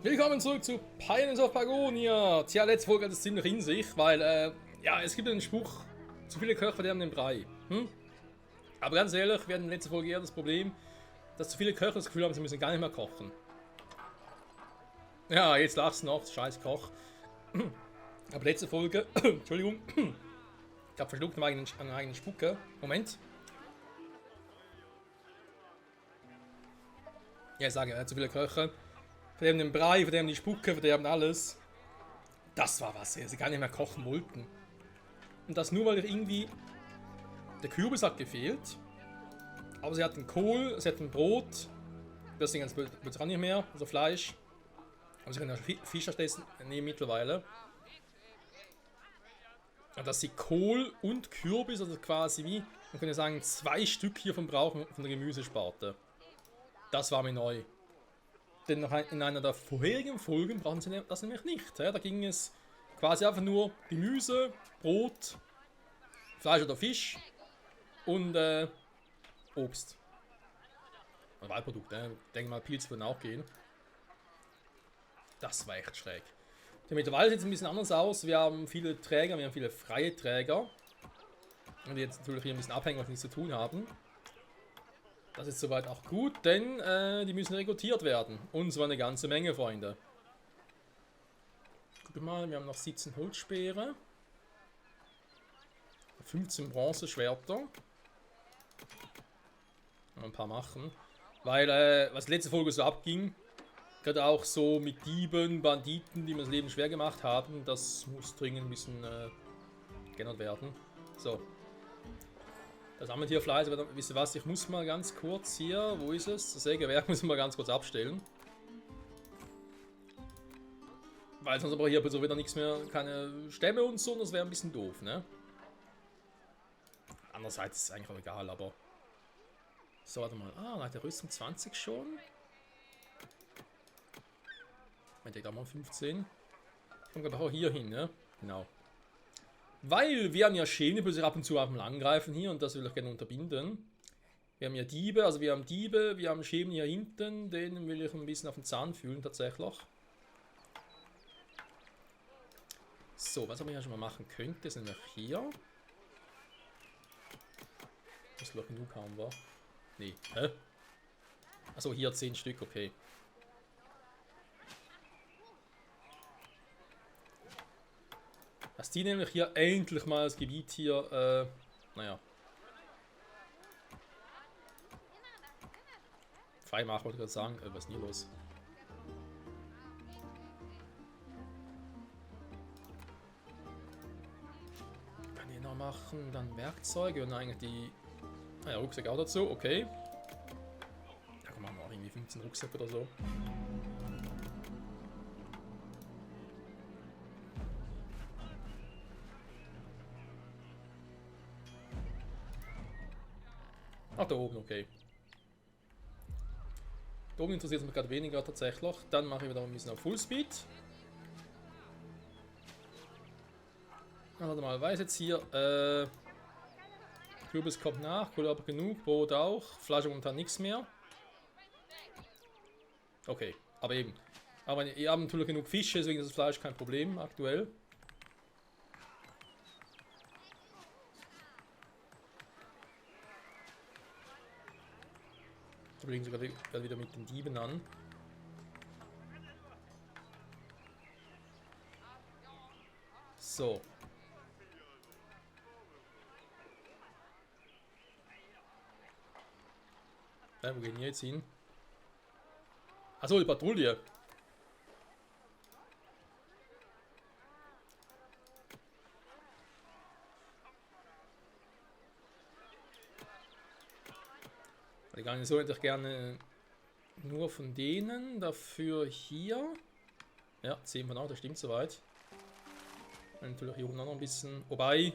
Willkommen zurück zu Pioneers of Pagonia. Tja, letzte Folge hat es ziemlich in sich, weil, ja, es gibt einen Spruch, zu viele Köche verderben den Brei. Aber ganz ehrlich, wir hatten in der letzten Folge eher das Problem, dass zu viele Köche das Gefühl haben, sie müssen gar nicht mehr kochen. Ja, jetzt lachst du noch, scheiß Koch. Aber letzte Folge, Entschuldigung, ich habe verschluckt an eigenen Spucke. Moment. Ja, ich sage, zu viele Köche verderben den Brei, verderben die Spucke, verderben alles. Das war was, sie gar nicht mehr kochen wollten. Und das nur, weil irgendwie der Kürbis hat gefehlt. Aber sie hatten Kohl, sie hatten Brot. Deswegen wird es auch nicht mehr, also Fleisch. Aber sie können ja Fisch essen nehmen mittlerweile. Und dass sie Kohl und Kürbis, also quasi wie, man könnte sagen, 2 Stück hiervon brauchen von der Gemüsesparte. Das war mir neu. Denn noch in einer der vorherigen Folgen brauchen sie das nämlich nicht. Da ging es quasi einfach nur Gemüse, Brot, Fleisch oder Fisch und Obst. Und Waldprodukte, ich denke mal, Pilze würden auch gehen. Das war echt schräg. Mittlerweile sieht es ein bisschen anders aus. Wir haben viele Träger, wir haben viele freie Träger. Und die jetzt natürlich hier ein bisschen abhängen, was wir nichts zu tun haben. Das ist soweit auch gut, denn die müssen rekrutiert werden. Und zwar eine ganze Menge, Freunde. Guck mal, wir haben noch 17 Holzspeere. 15 Bronzeschwerter. Ein paar machen. Weil, was letzte Folge so abging, gerade auch so mit Dieben, Banditen, die mir das Leben schwer gemacht haben, das muss dringend ein bisschen geändert werden. So. Das Ammentierfleisch, aber wisst ihr was, ich muss mal ganz kurz hier, wo ist es? Das Sägewerk müssen wir ganz kurz abstellen. Weil sonst aber hier so wieder nichts mehr, keine Stämme und so, das wäre ein bisschen doof, ne? Andererseits ist es eigentlich auch egal, aber... So, warte mal. Ah, nach der Rüstung 20 schon. Ich denke, da mal 15. Ich komme gerade auch hier hin, ne? Genau. Weil wir haben ja Schäme, die ab und zu auf dem angreifen hier und das will ich gerne unterbinden. Wir haben ja Diebe, also wir haben Diebe, wir haben Schäme hier hinten, denen will ich ein bisschen auf den Zahn fühlen tatsächlich. So, was aber hier schon mal machen könnte, sind wir hier. Das doch genug haben wir. Nee, hä? Achso, hier 10 Stück, okay. Dass die nämlich hier endlich mal das Gebiet hier, naja. Freimachen, wollte ich gerade sagen. Was ist denn hier los? Kann ich noch machen, dann Werkzeuge und eigentlich die... Naja, Rucksack auch dazu, okay. Da kann man auch irgendwie 15 Rucksäcke oder so. Ach, da oben, okay. Da oben interessiert es mich gerade weniger tatsächlich. Dann mache ich wieder ein bisschen auf Fullspeed. Warte mal, weiß jetzt hier, Kürbis kommt nach, Kohle aber genug, Brot auch, Fleisch momentan nichts mehr. Okay, aber eben. Aber ihr habt natürlich genug Fische, deswegen ist das Fleisch kein Problem aktuell. Wir legen sogar wieder mit den Dieben an. So. Wo gehen wir jetzt hin? Achso, die Patrouille. Die Garnison hätte ich gerne nur von denen, dafür hier. Ja, 10 von auch, das stimmt soweit. Und natürlich hier oben noch ein bisschen. Wobei.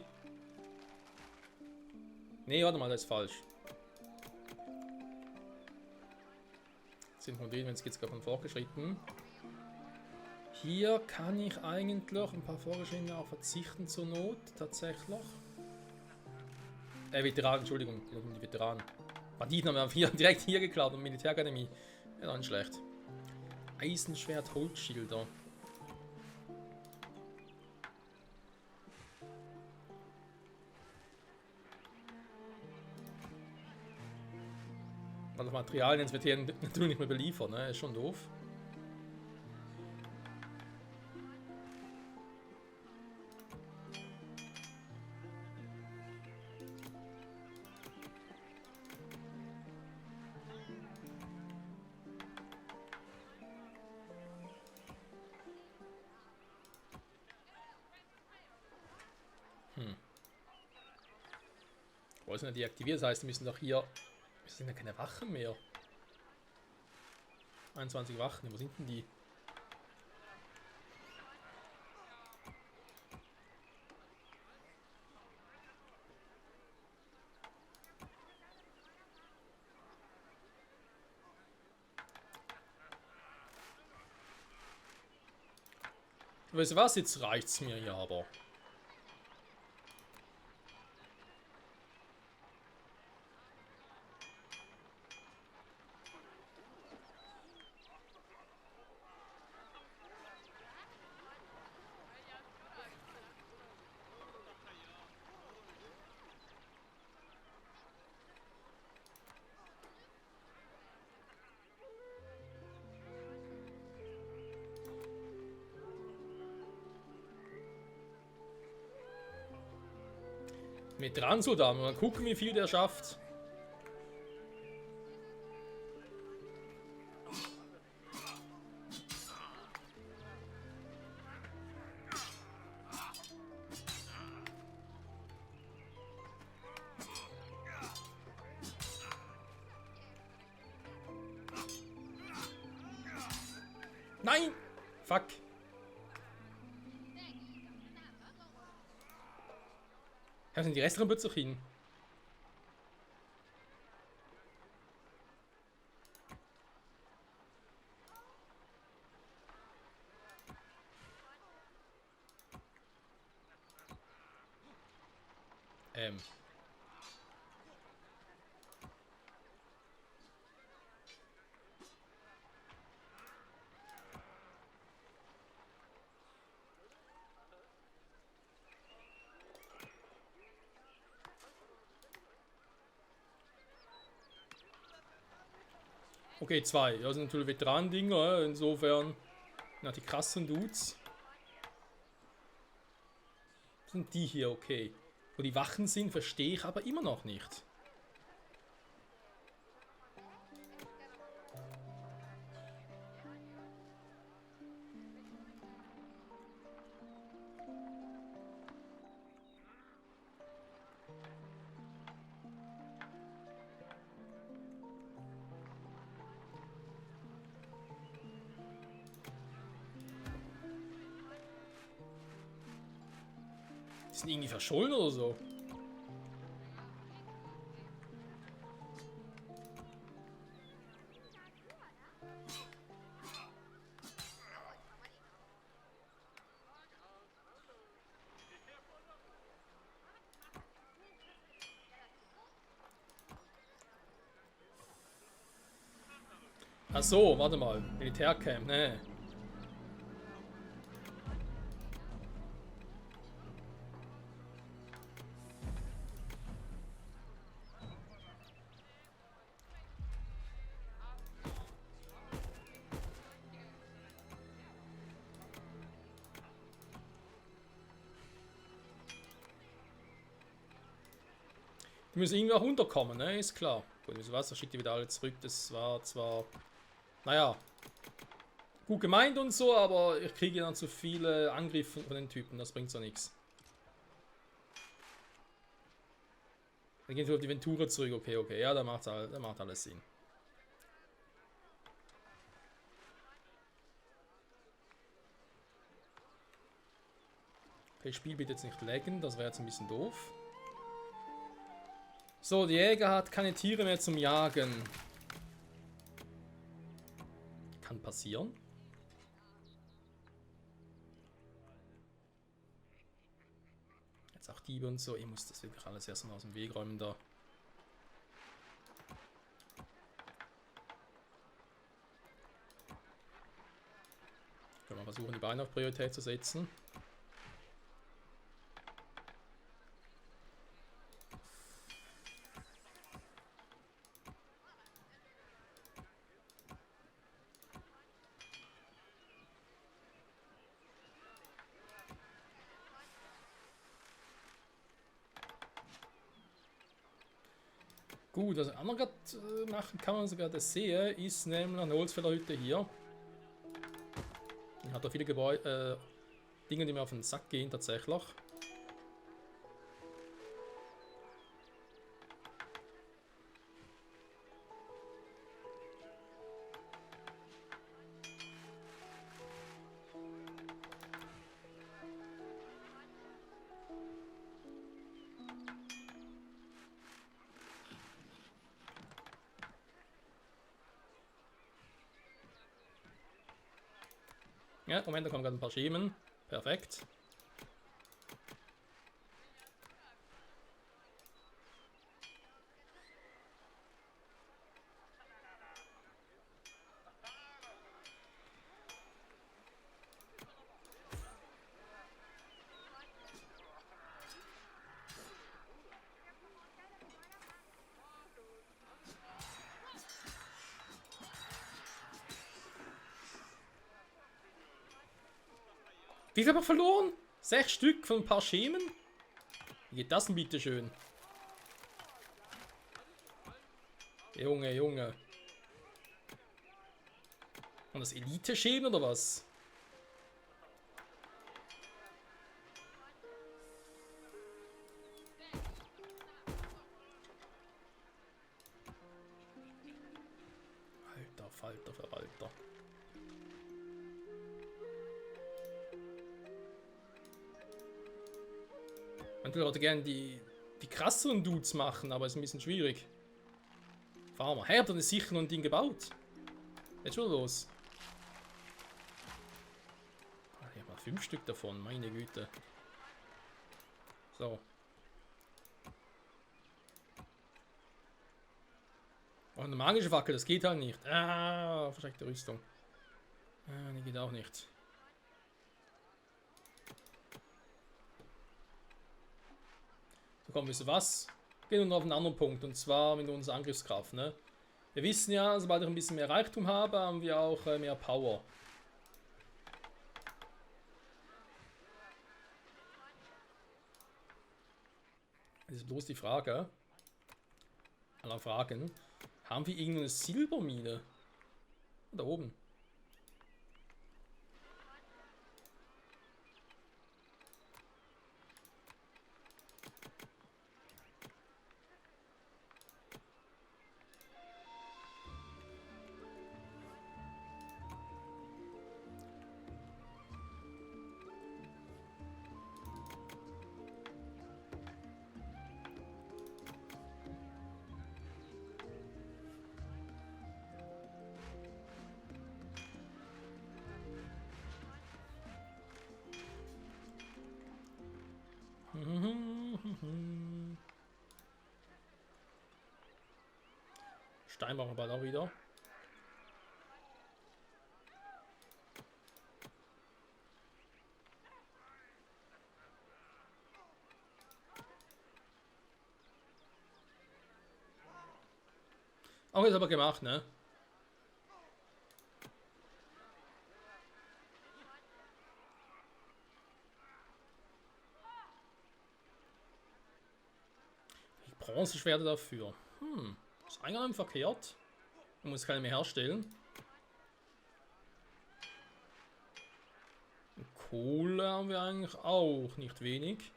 Nee, warte mal, das ist falsch. 10 von denen, wenn es geht, gerade vorgeschritten. Hier kann ich eigentlich ein paar Vorgeschrittene auch verzichten zur Not, tatsächlich. Veteranen, Entschuldigung, die Veteranen. Banditen haben wir direkt hier geklaut und Militärakademie. Ja, dann schlecht. Eisenschwert, Holzschilder. Also Materialien, das wird hier natürlich nicht mehr beliefert, ne? Ist schon doof. Wo sind denn die aktiviert? Das heißt, die müssen doch hier... Es sind ja keine Wachen mehr. 21 Wachen, wo sind denn die? Weißt du was? Jetzt reicht's mir ja aber. Mit Transudan, mal gucken, wie viel der schafft. Nein! Fuck. Ja, sind die restlichen plötzlich hin? Okay, zwei. Das sind natürlich Veteran-Dinger, insofern. Na, die krassen Dudes. Sind die hier okay? Wo die Wachen sind, verstehe ich aber immer noch nicht. Die sind irgendwie verschollen oder so. Ach so, warte mal. Militärcamp, ne. Die müssen irgendwie auch runterkommen, ne? Ist klar. Gut, wieso was? Da schickt die wieder alle zurück. Das war zwar... Naja. Gut gemeint und so, aber ich kriege dann zu viele Angriffe von den Typen. Das bringt so nichts. Dann gehen wir auf die Ventura zurück. Okay, okay. Ja, da macht alles Sinn. Okay, Spiel bitte jetzt nicht laggen. Das wäre jetzt ein bisschen doof. So, der Jäger hat keine Tiere mehr zum Jagen. Kann passieren. Jetzt auch Diebe und so. Ich muss das wirklich alles erstmal aus dem Weg räumen da. Können wir versuchen, die Beine auf Priorität zu setzen. Gut, was man gerade machen kann, was ich gerade sehe, ist nämlich eine Holzfällerhütte hier. Die hat da viele Gebäude, Dinge, die mir auf den Sack gehen tatsächlich. Ja, Moment, da kommen gerade ein paar Schemen. Perfekt. Wie viel haben wir verloren? 6 Stück von ein paar Schemen? Wie geht das denn bitte schön? Junge, Junge. Und das Elite-Schemen oder was? Alter Falter Verwalter. Man will heute gerne die krasseren Dudes machen, aber ist ein bisschen schwierig. Farmer. Hey, habt ihr das sicher noch ein Ding gebaut? Jetzt schon los. Ich habe mal 5 Stück davon, meine Güte. So. Oh, eine magische Fackel, das geht halt nicht. Ah, versteckte Rüstung. Ah, die geht auch nicht. So, komm, wisst ihr was? Gehen wir noch auf einen anderen Punkt, und zwar mit unserer Angriffskraft, ne? Wir wissen ja, sobald ich ein bisschen mehr Reichtum habe, haben wir auch mehr Power. Das ist bloß die Frage. Aller Fragen. Haben wir irgendeine Silbermine? Da oben. Stein machen wir bald auch wieder. Auch jetzt aber gemacht, ne? Die Bronzeschwerte dafür. Ist eigentlich verkehrt. Man muss keine mehr herstellen. Und Kohle haben wir eigentlich auch nicht wenig.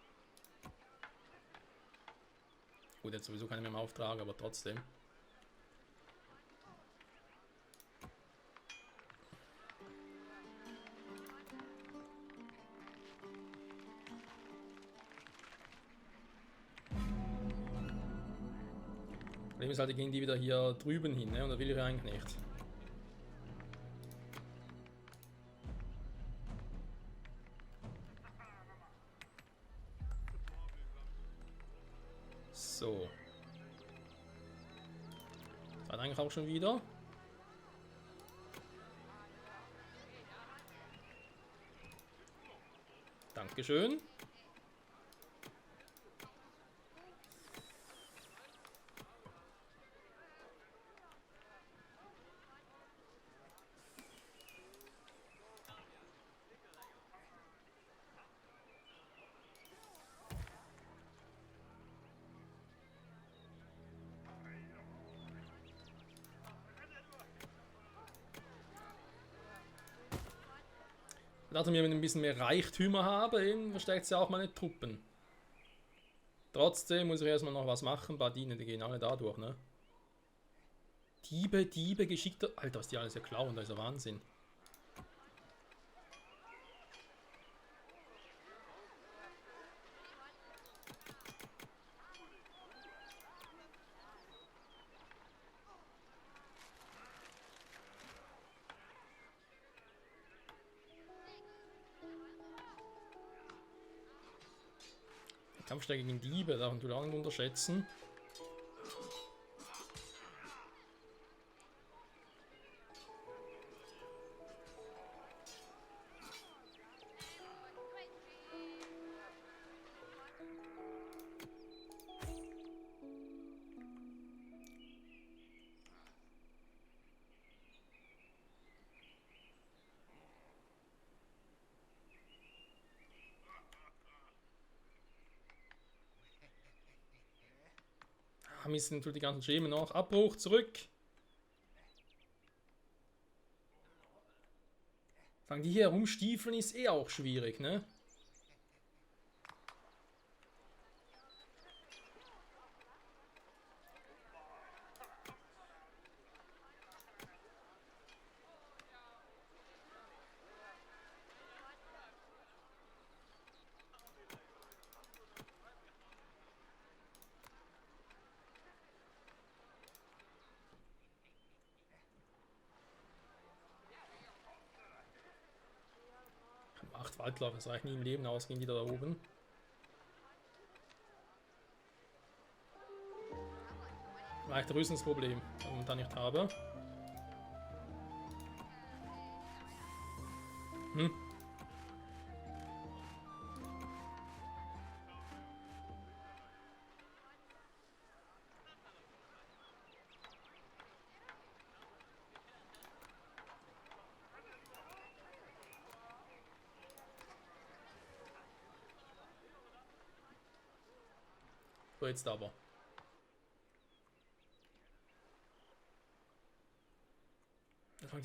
Gut, jetzt sowieso keine mehr im Auftrag, aber trotzdem. Problem ist halt, die gehen die wieder hier drüben hin, ne? Und das will ich eigentlich nicht. So. Das hat eigentlich auch schon wieder. Dankeschön. Da wir ein bisschen mehr Reichtümer haben, verstärkt sie auch meine Truppen. Trotzdem muss ich erstmal noch was machen. Badine, die gehen alle da durch, ne? Diebe, geschickter. Alter, was die alles ja klauen, das ist ja Wahnsinn. Kampfstärke gegen Diebe, darf man auch nicht unterschätzen. Mist, natürlich die ganzen Schemen noch. Abbruch, zurück. Fangen die hier herumstiefeln ist eh auch schwierig, ne? Acht Waldläufer, das reicht nie im Leben aus gegen die da oben. Leicht Rüstungsproblem, das ich momentan nicht habe. So, jetzt aber.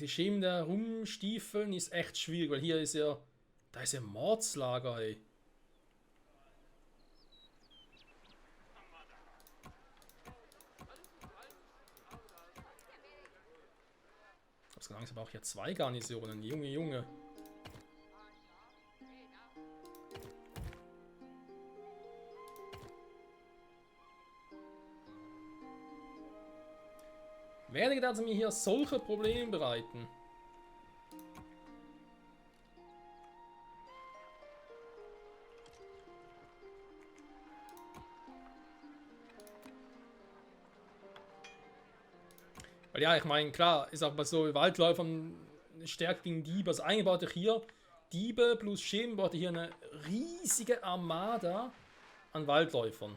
Die Schemen da rumstiefeln ist echt schwierig, weil hier ist ja. Da ist ja Mordslager, ey. So langsam auch hier zwei Garnisonen. Junge. Werde gedacht, dass mir hier solche Probleme bereiten. Weil ja, ich meine, klar, ist auch bei so Waldläufern Stärke gegen Diebe. Also eigentlich brauchte ich hier Diebe plus Schemen, brauchte hier eine riesige Armada an Waldläufern.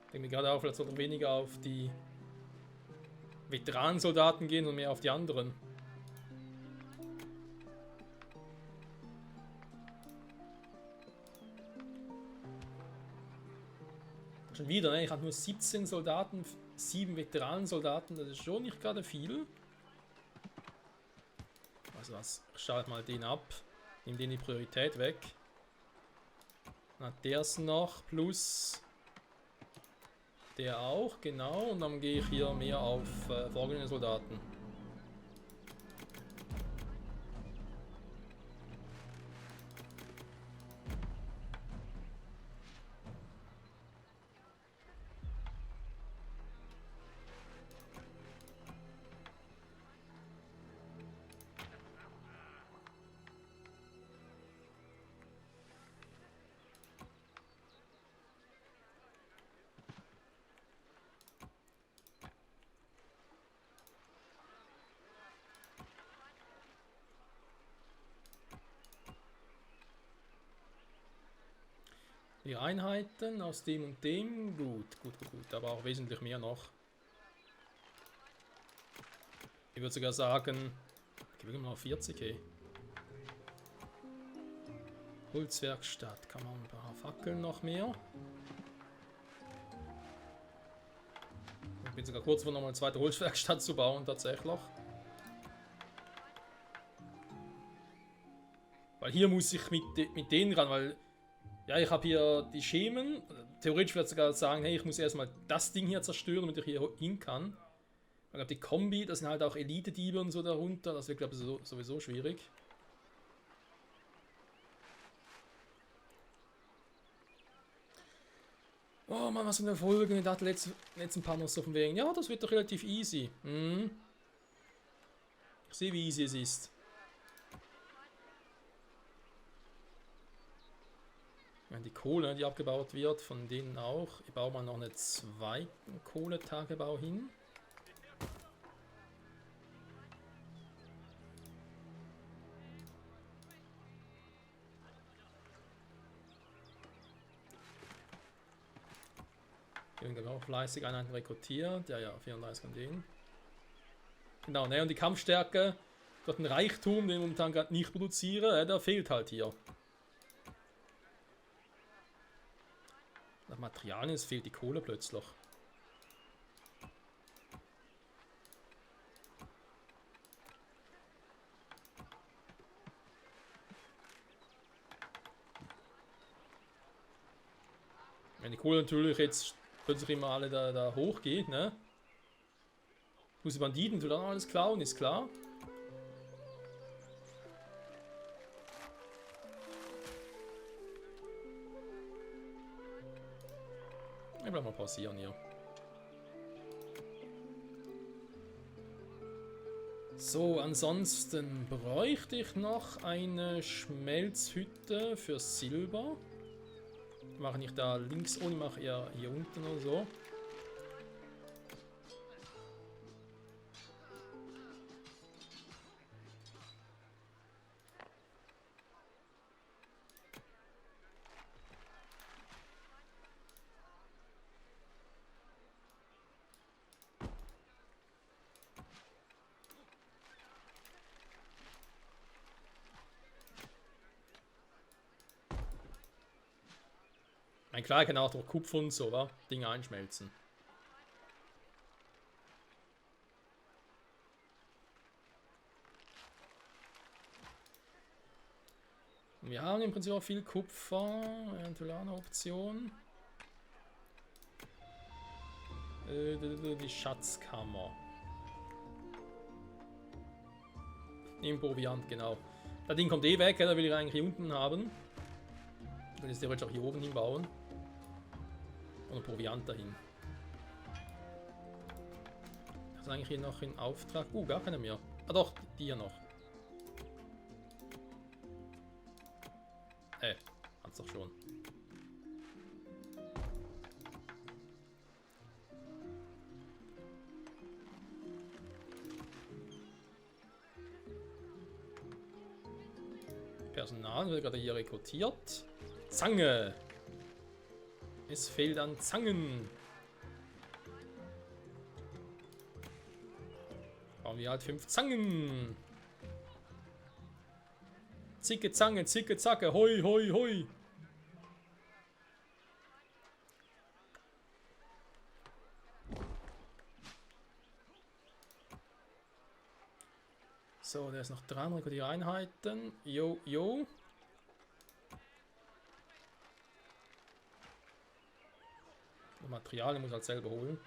Ich denke mir gerade auch, vielleicht sollte weniger auf die Veteranensoldaten gehen und mehr auf die anderen. Schon wieder, ne? Ich habe nur 17 Soldaten, 7 Veteranensoldaten, das ist schon nicht gerade viel. Also was, ich schalte mal den ab, nehme den die Priorität weg. Dann hat der es noch, plus der auch, genau. Und dann gehe ich hier mehr auf vorgehende Soldaten. Die Einheiten aus dem und dem, gut, aber auch wesentlich mehr noch. Ich würde sogar sagen, geben wir mal auf 40, hey. Holzwerkstatt, kann man ein paar Fackeln noch mehr. Ich bin sogar kurz vor, nochmal eine zweite Holzwerkstatt zu bauen, tatsächlich. Weil hier muss ich mit denen ran, weil ja, ich habe hier die Schemen. Theoretisch würde ich sogar sagen, hey, ich muss erstmal das Ding hier zerstören, damit ich hier hin kann. Ich glaube, die Kombi, das sind halt auch Elite-Diebe und so darunter. Das wird, glaube ich, sowieso schwierig. Oh Mann, was für eine Folge. Ich dachte letzten paar Mal so von wegen. Ja, das wird doch relativ easy. Ich sehe, wie easy es ist. Ja, die Kohle, die abgebaut wird, von denen auch. Ich baue mal noch einen zweiten Kohletagebau hin. Hier werden auch fleißig Einheiten rekrutiert. Ja, 34 an denen. Genau, ne, und die Kampfstärke, dort ein Reichtum, den ich momentan gerade nicht produziere, der fehlt halt hier. Nach Materialien, es fehlt die Kohle plötzlich. Wenn die Kohle natürlich jetzt plötzlich immer alle da hochgeht, ne? Muss die Banditen natürlich auch alles klauen, ist klar. Ich bleib mal pausieren hier. So, ansonsten bräuchte ich noch eine Schmelzhütte für Silber. Mache nicht da links ohne, mache eher hier unten oder so. Ein klar kann auch durch Kupfer und so, wa? Dinge einschmelzen. Wir haben im Prinzip auch viel Kupfer, eventuell eine Option. Die Schatzkammer. Im Proviant, genau. Das Ding kommt eh weg, da will ich eigentlich hier unten haben. Ich kann jetzt theoretisch auch hier oben hinbauen. Und Proviant dahin. Das ist eigentlich hier noch in Auftrag. Gar keine mehr. Ah doch, die hier noch. Hat's doch schon. Personal wird gerade hier rekrutiert. Zange! Es fehlt an Zangen. Bauen wir halt 5 Zangen. Zicke, Zange, zicke, zacke. Hoi, hoi, hoi. So, der ist noch dran. Rekrutiere Einheiten. Jo, jo. Materialien muss halt selber holen.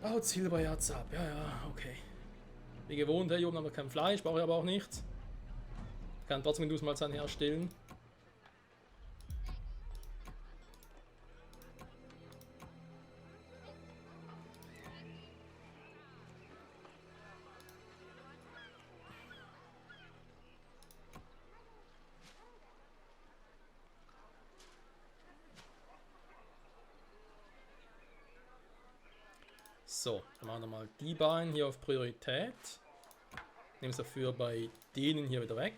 Baut Silbererz ab. Ja, ja, okay. Wie gewohnt, hier oben haben wir kein Fleisch, brauche ich aber auch nicht. Kann trotzdem Dusmalzahn herstellen. So, dann machen wir mal die beiden hier auf Priorität. Nehmen es dafür bei denen hier wieder weg.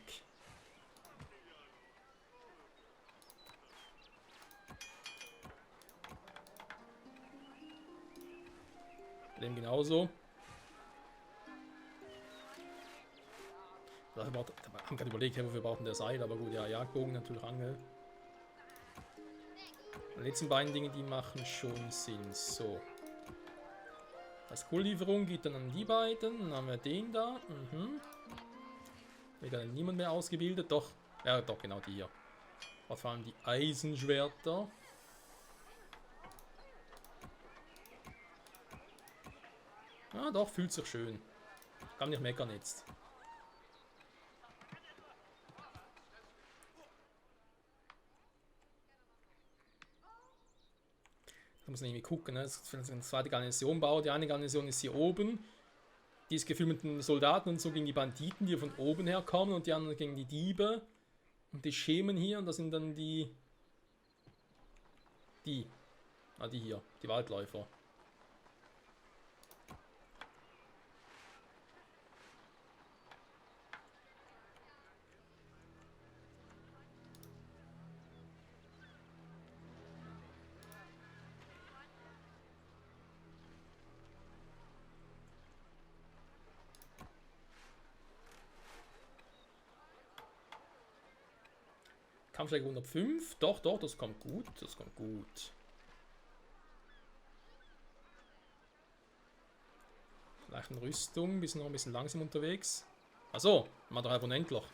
Dem genauso. Wir haben gerade überlegt, wofür brauchen der Seil, aber gut, ja, Jagdbogen, natürlich Angel. Die letzten beiden Dinge, die machen schon Sinn. So. Als Kohllieferung geht dann an die beiden. Dann haben wir den da. Wieder niemand mehr ausgebildet. Doch. Ja, doch, genau die hier. Aber vor allem die Eisenschwerter. Ja, doch, fühlt sich schön. Kann nicht meckern jetzt. Da muss man irgendwie gucken, ne? Das ist eine zweite Garnison baut. Die eine Garnison ist hier oben. Die ist gefüllt mit Soldaten und so gegen die Banditen, die von oben her kommen. Und die anderen gegen die Diebe. Und die Schemen hier. Und das sind dann die hier. Die Waldläufer. Kampfstärke 105. Doch, doch, das kommt gut. Das kommt gut. Vielleicht eine Rüstung. Bisschen noch ein bisschen langsam unterwegs. Achso, mal 3 unendlich.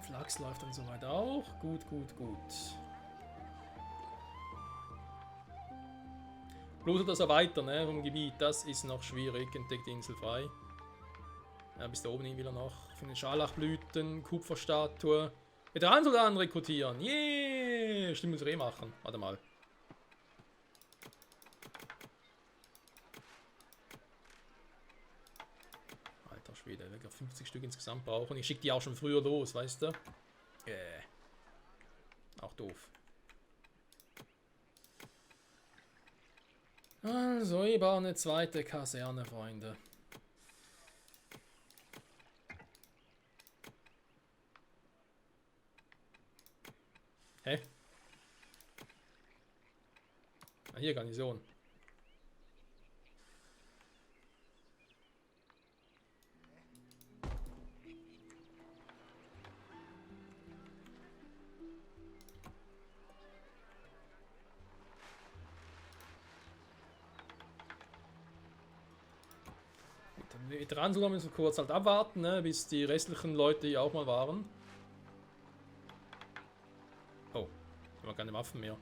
Flachs läuft dann soweit auch. Gut, gut, gut. Bloß das erweitern, ne, vom Gebiet, das ist noch schwierig. Entdeckt die Insel frei. Ja, bis da oben hin will er noch. Von den Scharlachblüten, Kupferstatue. Veteransoldaten rekrutieren. Yeah! Stimmt, muss ich machen. Warte mal. Alter Schwede, ich will 50 Stück insgesamt brauchen. Ich schicke die auch schon früher los, weißt du? Auch doof. Also, ich baue eine zweite Kaserne, Freunde. Hä? Ah, hier Garnison. Dran soll müssen wir kurz halt abwarten, ne, bis die restlichen Leute hier auch mal waren. Oh, haben wir keine Waffen mehr.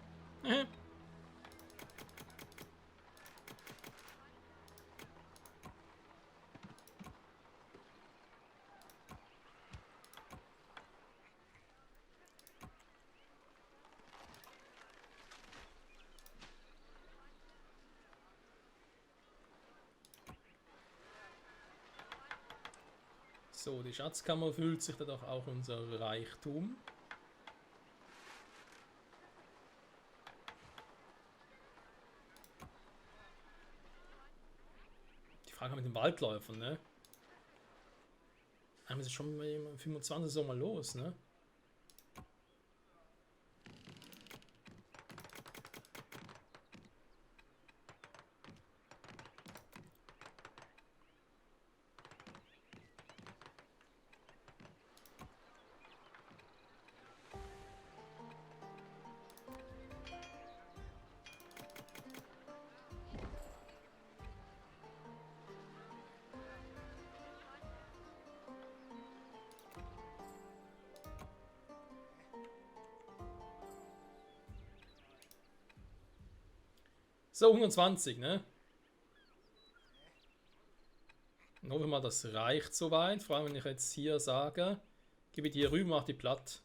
So, die Schatzkammer füllt sich dadurch auch unser Reichtum. Die Frage mit den Waldläufern, ne? Einmal ist schon bei 25 so mal los, ne? So, 120, ne? Und hoffen wir mal, das reicht soweit. Vor allem, wenn ich jetzt hier sage, gebe die hier rüber, mach die platt.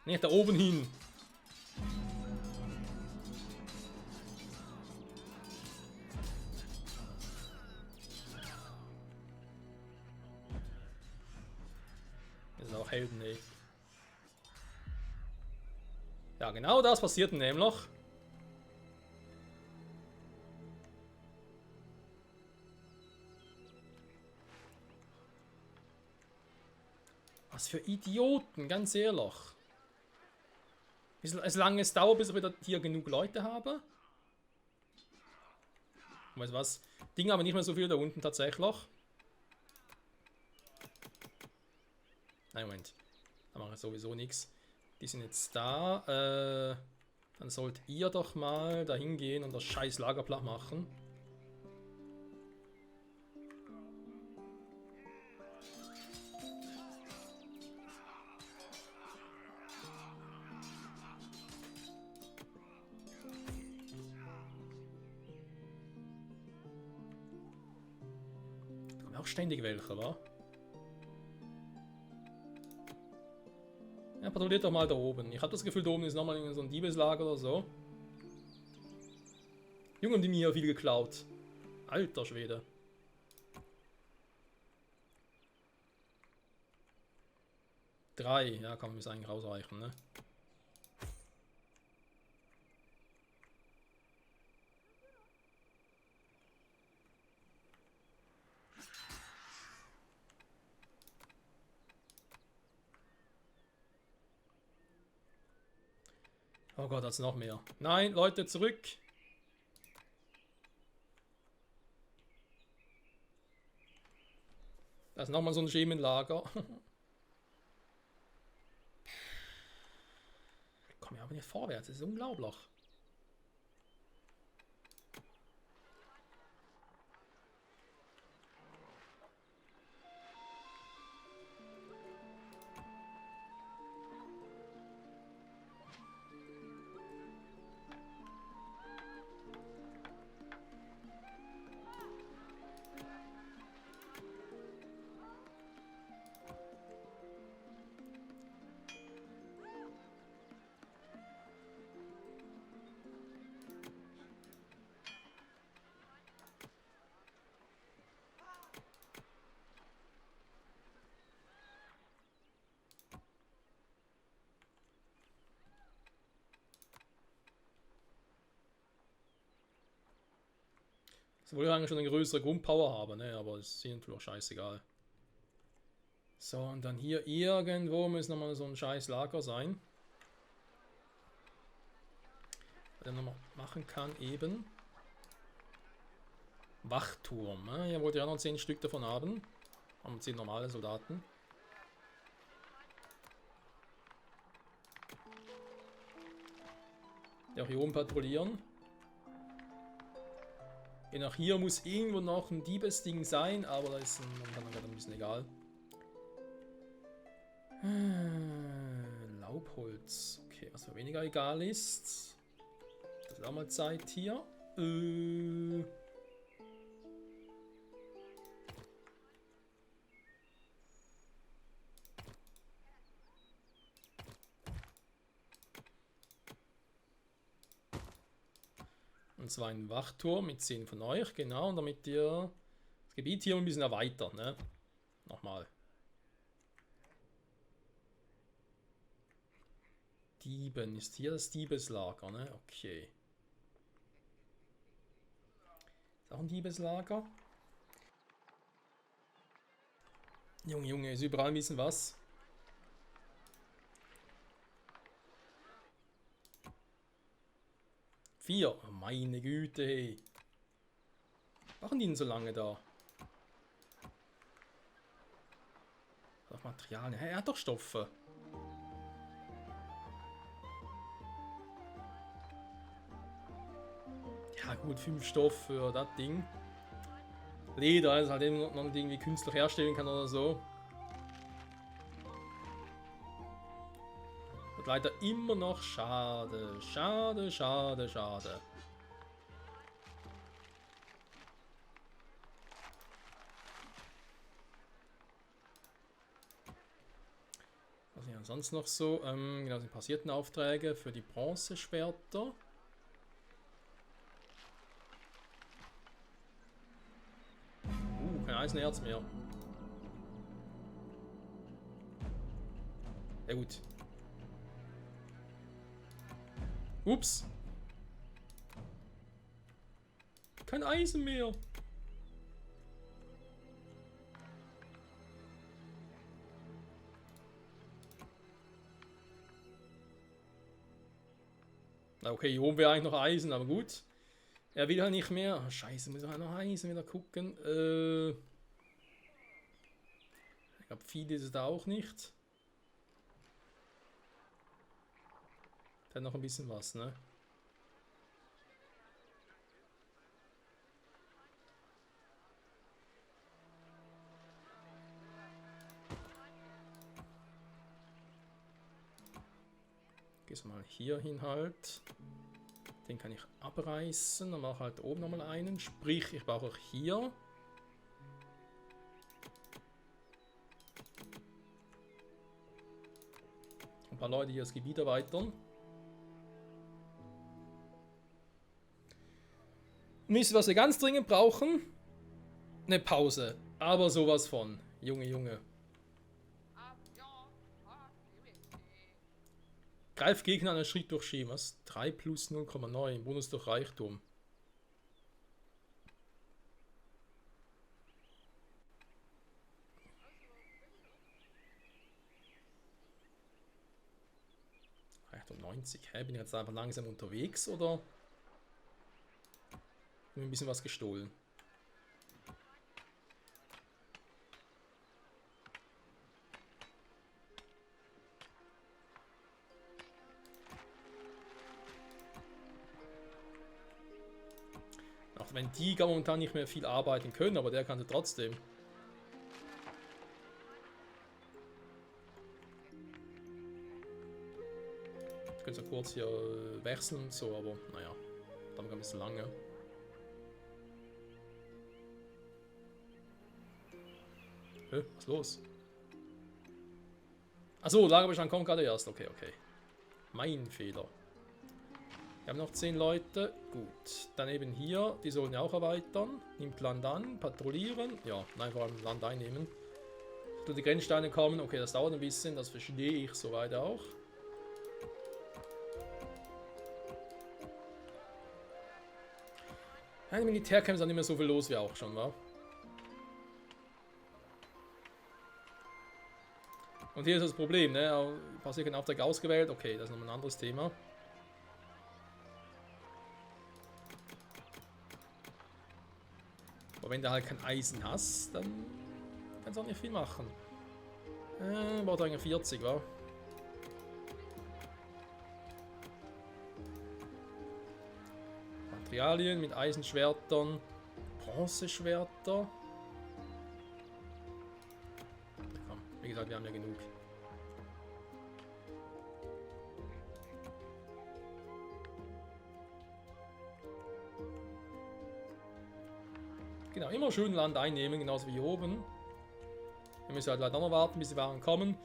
Nicht da oben hin. Das ist auch Helden, ey. Ja, genau das passiert nämlich. Was für Idioten, ganz ehrlich. Wie lange es dauert, bis ich wieder hier genug Leute habe. Weißt du was? Dinge haben nicht mehr so viel da unten tatsächlich. Nein, Moment. Da mache ich sowieso nichts. Die sind jetzt da. Dann sollt ihr doch mal da hingehen und das scheiß Lagerplatz machen. Da kommen auch ständig welche, wa? Ja, patrouilliert doch mal da oben. Ich habe das Gefühl, da oben ist nochmal so ein Diebeslager oder so. Junge, die mir viel geklaut. Alter Schwede. Drei, ja, kann man es eigentlich ausreichen, ne? Oh Gott, hat's noch mehr. Nein, Leute, zurück. Da ist nochmal so ein Schemenlager. Ich komme ja aber nicht vorwärts, das ist unglaublich. Das wollte eigentlich schon eine größere Grundpower haben, ne? Aber es ist natürlich auch scheißegal. So, und dann hier irgendwo muss nochmal so ein scheiß Lager sein. Was ich nochmal machen kann eben. Wachturm, ne? Hier wollte ich auch noch 10 Stück davon haben. Haben 10 normale Soldaten. Die auch hier oben patrouillieren. Je nach hier muss irgendwo noch ein Diebesding sein, aber da ist momentan gerade ein bisschen egal. Laubholz. Okay, was mir weniger egal ist. Das ist auch mal Zeit hier. Und zwar ein Wachturm mit 10 von euch, genau, und damit ihr das Gebiet hier ein bisschen erweitert, ne? Nochmal. Dieben, ist hier das Diebeslager, ne? Okay. Ist auch ein Diebeslager? Junge, Junge, ist überall ein bisschen was. Vier. Oh, meine Güte, hey. Machen die denn so lange da? Doch Materialien. Hey, er hat doch Stoffe. Ja gut, 5 Stoffe für das Ding. Leder, also halt eben noch irgendwie künstlich herstellen kann oder so. Wird leider immer noch schade. Schade, schade, schade. Was ist sonst noch so? Genau, sind passierten Aufträge für die Bronzeschwerter. Kein Eisenerz mehr. Ja gut. Ups. Kein Eisen mehr. Okay, hier oben wäre eigentlich noch Eisen, aber gut. Er will halt nicht mehr. Oh, scheiße, muss halt noch Eisen wieder gucken. Ich glaube, viel ist es da auch nicht. Da noch ein bisschen was, ne? Gehst mal hier hin halt. Den kann ich abreißen und mache halt oben nochmal einen. Sprich, ich brauche auch hier. Ein paar Leute, die das Gebiet erweitern. Und wisst ihr, was wir ganz dringend brauchen? Eine Pause. Aber sowas von. Junge, Junge. Greif Gegner einen Schritt durch Ski. Was? 3 plus 0,9. Bonus durch Reichtum. Reichtum 90. Hä? Bin ich jetzt einfach langsam unterwegs oder? Mir ein bisschen was gestohlen. Auch wenn die momentan nicht mehr viel arbeiten können, aber der kann sie trotzdem. Ich könnte so kurz hier wechseln und so, aber naja, dann ein bisschen lange. Was ist los? Achso, Lagerbestand kommt gerade erst. Okay, okay. Mein Fehler. Wir haben noch 10 Leute. Gut. Dann eben hier. Die sollen ja auch erweitern. Nimmt Land an. Patrouillieren. Ja, nein, vor allem Land einnehmen. Die Grenzsteine kommen. Okay, das dauert ein bisschen. Das verstehe ich soweit auch. Ja, die Militärcamps sind nicht mehr so viel los wie auch schon, wa? Und hier ist das Problem, ne? Passiert kein Auftrag ausgewählt. Okay, das ist nochmal ein anderes Thema. Aber wenn du halt kein Eisen hast, dann kannst du auch nicht viel machen. Braucht eigentlich 40, wa? Materialien mit Eisenschwertern, Bronzeschwerter. Komm, wie gesagt, wir haben ja genug. Genau, immer schön Land einnehmen, genauso wie hier oben. Wir müssen halt leider noch warten, bis die Waren kommen.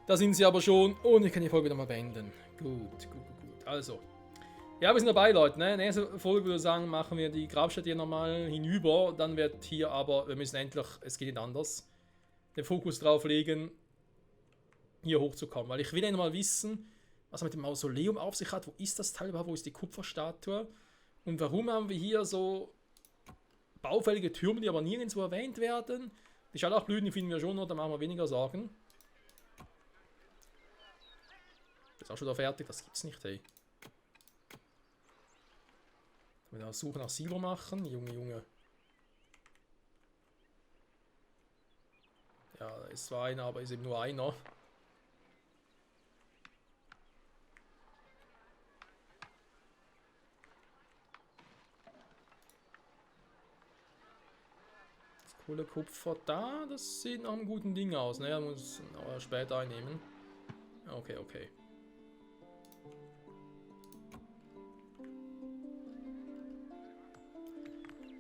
Da sind sie aber schon und ich kann die Folge wieder mal beenden. Gut. Also, ja, wir sind dabei, Leute. Ne? Nächste Folge würde ich sagen, machen wir die Grabstätte hier nochmal hinüber. Dann wird hier aber, wir müssen endlich, es geht nicht anders, den Fokus drauf legen, hier hochzukommen. Weil ich will ja mal wissen, was mit dem Mausoleum auf sich hat. Wo ist das Teil überhaupt? Wo ist die Kupferstatue? Und warum haben wir hier so baufällige Türme, die aber nirgendwo erwähnt werden? Die Scharlachblüten finden wir schon noch, da machen wir weniger Sorgen. Ist auch schon da fertig, das gibt's nicht, hey. Wenn wir eine Suche nach Silber machen, Junge. Ja, da ist zwar einer, aber ist eben nur einer. Das Kohlekupfer da, das sieht nach einem guten Ding aus. Naja, muss aber später einnehmen. Okay.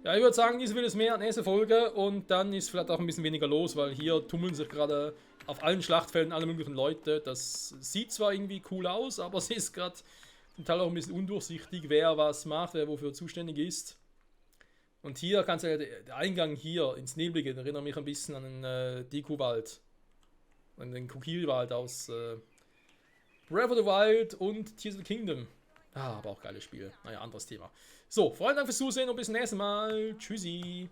Ja, ich würde sagen, dies wird es mehr nächste Folge und dann ist vielleicht auch ein bisschen weniger los, weil hier tummeln sich gerade auf allen Schlachtfelden alle möglichen Leute. Das sieht zwar irgendwie cool aus, aber es ist gerade zum Teil auch ein bisschen undurchsichtig, wer was macht, wer wofür zuständig ist. Und hier kannst du der Eingang hier ins Neblige, erinnert mich ein bisschen an den Deku-Wald. An den Kokiri-Wald aus Breath of the Wild und Tears of the Kingdom. Ah, aber auch geiles Spiel. Naja, anderes Thema. So, Freunde, Dank fürs Zusehen und bis zum nächsten Mal. Tschüssi.